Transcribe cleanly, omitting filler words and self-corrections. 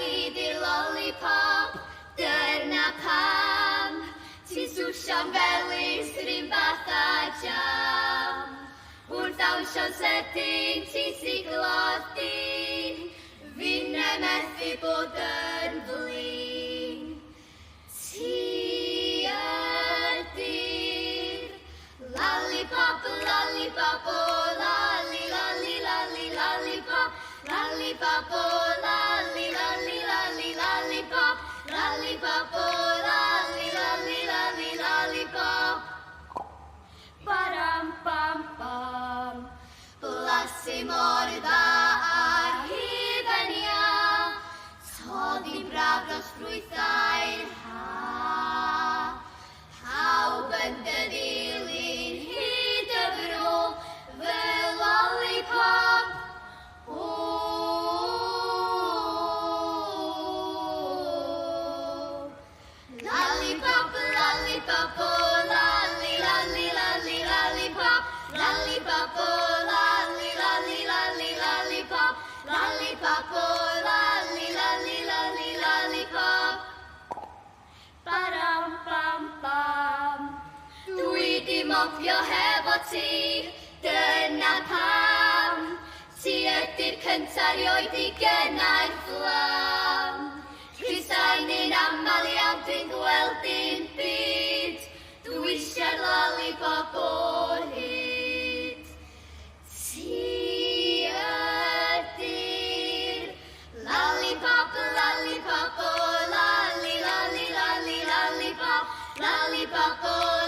di di'r lollipop. Dyna pam ti'n swsio'n felys rhywun fath a jam. Wrth awnsio'n sydyn ti'n siglodi, fi'n emethu bod yn flin. Ti ydy'r lollipop, lollipop, oh lolly, lolly, lolly, lollipop. Lollipop, oh lolly, lolly, lolly, lollipop. Lollipop, oh lolly, lolly, lolly, lollipop. Ba-dum, bum, bum. Blasu mor dda a hufen toddi braf dros ffrwythau'r ha. Pawb yn dy ddilyn hyd y fro fel lollipop. Lollipop, lollipop, oh lolly, lolly, lolly, lollipop. Lollipop, oh lolly, lolly, lolly, lollipop. Lollipop, oh lolly, lolly, lolly, lollipop. Ba-dum, bum, bum. Dwi di mofio hefo ti, dyna pam. Ti ydy'r cynta rioed i gennau'r fflam. Rhysau'n un aml iawn dwi'n gweld un byd. Dwi eisiau'r lollipop o hyd. Ti ydy'r lollipop, lollipop, oh lolly, lolly, lolly, lollipop. Lollipop, oh